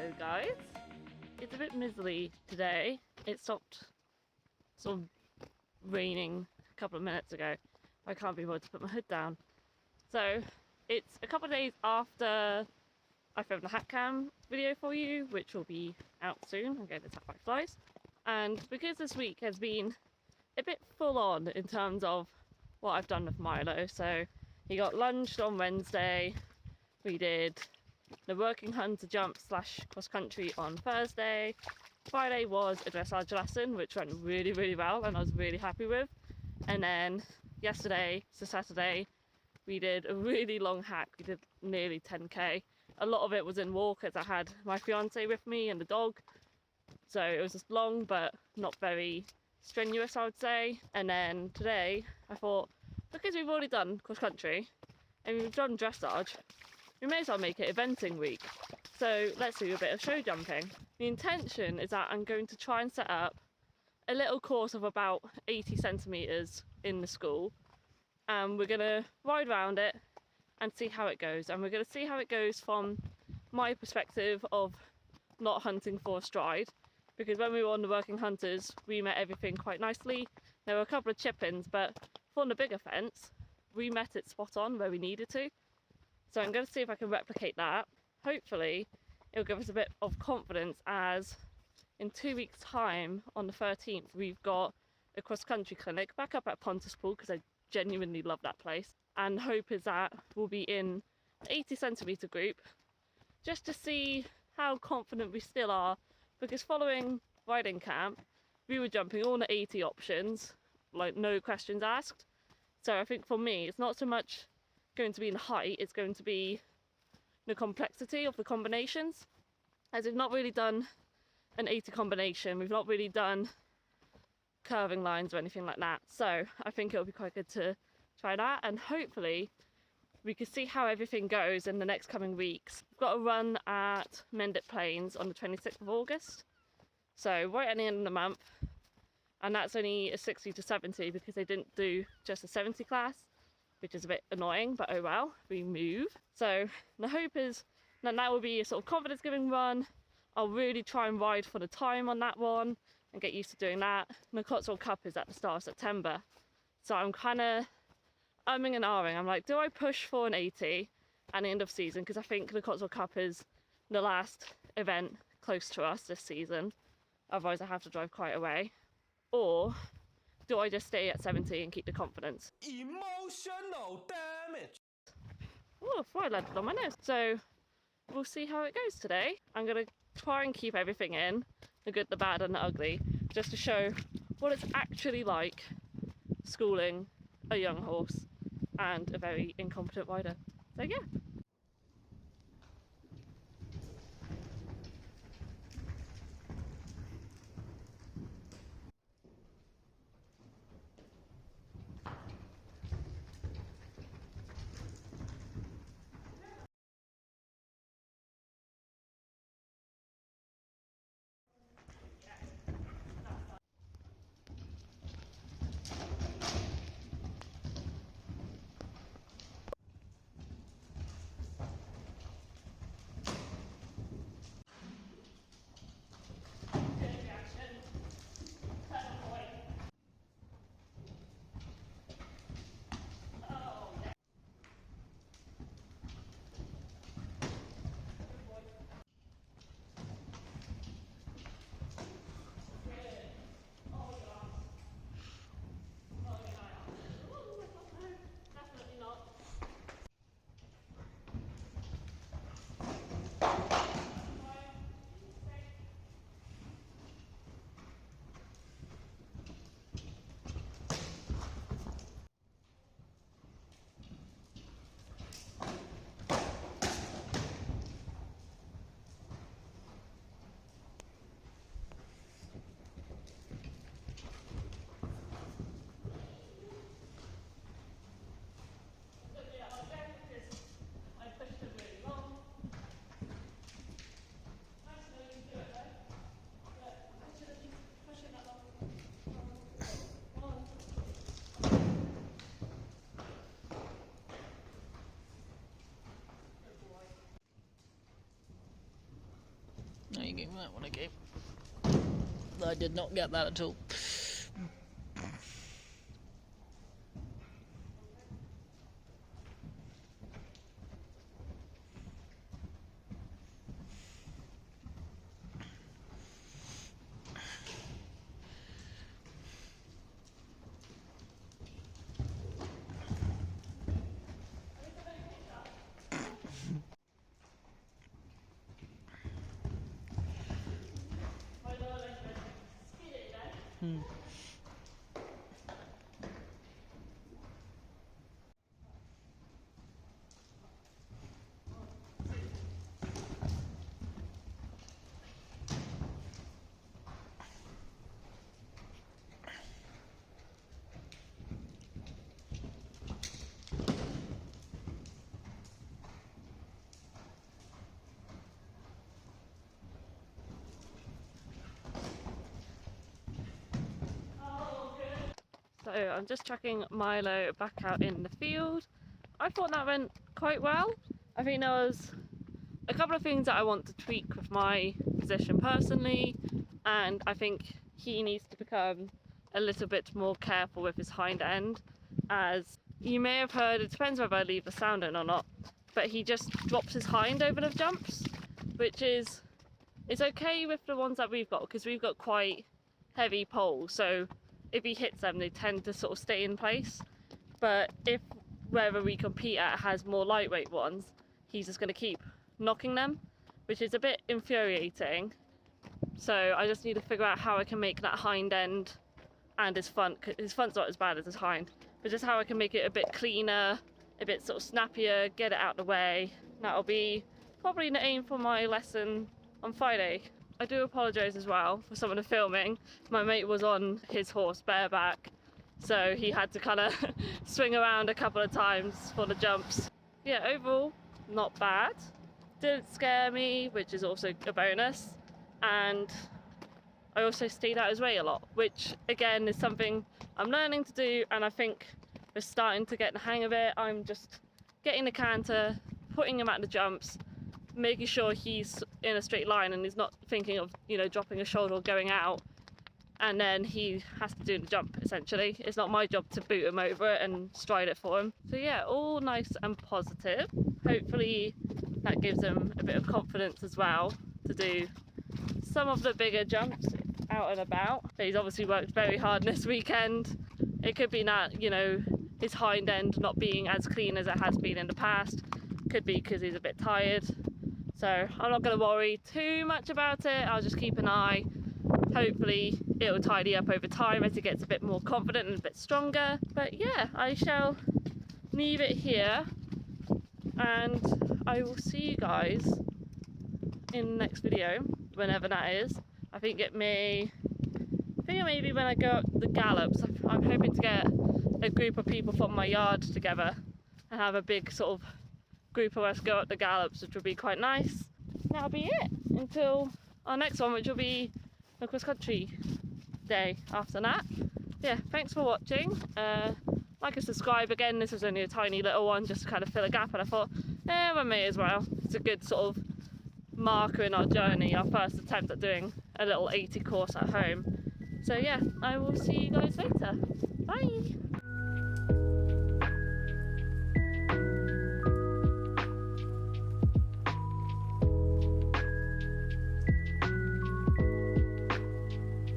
Hello guys, it's a bit miserly today. It stopped sort of raining a couple of minutes ago. I can't be bothered to put my hood down. So it's a couple of days after I filmed the hat cam video for you, which will be out soon. I'm getting attacked by flies. And because this week has been a bit full on in terms of what I've done with Milo. So he got lunged on Wednesday. We did the working hunter jump / cross country on Thursday. Friday was a dressage lesson, which went really well and I was really happy with. And then yesterday, so Saturday, we did a really long hack. We did nearly 10k. A lot of it was in walk as I had my fiance with me and the dog. So it was just long but not very strenuous, I would say. And then today I thought, because we've already done cross country and we've done dressage, we may as well make it eventing week. So let's do a bit of show jumping. The intention is that I'm going to try and set up a little course of about 80 centimetres in the school. And we're going to ride around it and see how it goes. And we're going to see how it goes from my perspective of not hunting for a stride. Because when we were on the working hunters, we met everything quite nicely. There were a couple of chip-ins, but for the bigger fence, we met it spot on where we needed to. So I'm going to see if I can replicate that. Hopefully it'll give us a bit of confidence, as in 2 weeks time on the 13th we've got a cross country clinic back up at Pontuspool, because I genuinely love that place, and hope is that we'll be in an 80 centimetre group just to see how confident we still are, because following riding camp we were jumping all the 80 options, like no questions asked. So I think for me it's not so much going to be in height, it's going to be the complexity of the combinations, as we've not really done an 80 combination, we've not really done curving lines or anything like that. So I think it'll be quite good to try that, and hopefully we can see how everything goes in the next coming weeks. We've got a run at Mendip Plains on the 26th of August, so right at the end of the month, and that's only a 60 to 70 because they didn't do just a 70 class, which is a bit annoying, but oh well, we move. So the hope is that that will be a sort of confidence giving run. I'll really try and ride for the time on that one and get used to doing that. And the Cotswold Cup is at the start of September, so I'm kind of umming and ahhing. I'm like, do I push for an 80 at the end of season, because I think the Cotswold Cup is the last event close to us this season, otherwise I have to drive quite a way, or do I just stay at 70 and keep the confidence? Emotional damage! Oh, I landed on my nose. So we'll see how it goes today. I'm going to try and keep everything in, the good, the bad and the ugly, just to show what it's actually like schooling a young horse and a very incompetent rider. So yeah. gave that one a game. I did not get that at all. So I'm just chucking Milo back out in the field. I thought that went quite well. I think there was a couple of things that I want to tweak with my position personally, and I think he needs to become a little bit more careful with his hind end. As you may have heard, it depends whether I leave the sound in or not, but he just drops his hind over the jumps, which is, it's okay with the ones that we've got because we've got quite heavy poles, so if he hits them they tend to sort of stay in place. But if wherever we compete at has more lightweight ones, he's just going to keep knocking them, which is a bit infuriating. So I just need to figure out how I can make that hind end and his front's not as bad as his hind, but just how I can make it a bit cleaner, a bit sort of snappier, get it out of the way. That'll be probably the aim for my lesson on Friday. I do apologise as well for some of the filming. My mate was on his horse bareback, so he had to kind of swing around a couple of times for the jumps. Yeah, overall, not bad. Didn't scare me, which is also a bonus. And I also stayed out his way a lot, which again is something I'm learning to do, and I think we're starting to get the hang of it. I'm just getting the canter, putting him at the jumps, making sure he's in a straight line and he's not thinking of, you know, dropping a shoulder or going out, and then he has to do the jump essentially. It's not my job to boot him over it and stride it for him. So yeah, all nice and positive. Hopefully that gives him a bit of confidence as well to do some of the bigger jumps out and about. He's obviously worked very hard this weekend. It could be that, you know, his hind end not being as clean as it has been in the past. Could be because he's a bit tired. So I'm not going to worry too much about it. I'll just keep an eye. Hopefully it'll tidy up over time as he gets a bit more confident and a bit stronger. But yeah, I shall leave it here, and I will see you guys in the next video, whenever that is. I think it may be when I go up the gallops. I'm hoping to get a group of people from my yard together and have a big sort of group of us go up the gallops, which would be quite nice. That'll be it until our next one, which will be a cross country day after that. Yeah, thanks for watching. Like and subscribe. Again, this was only a tiny little one just to kind of fill a gap, and I thought, I may as well. It's a good sort of marker in our journey, our first attempt at doing a little 80 course at home. So yeah, I will see you guys later. Bye!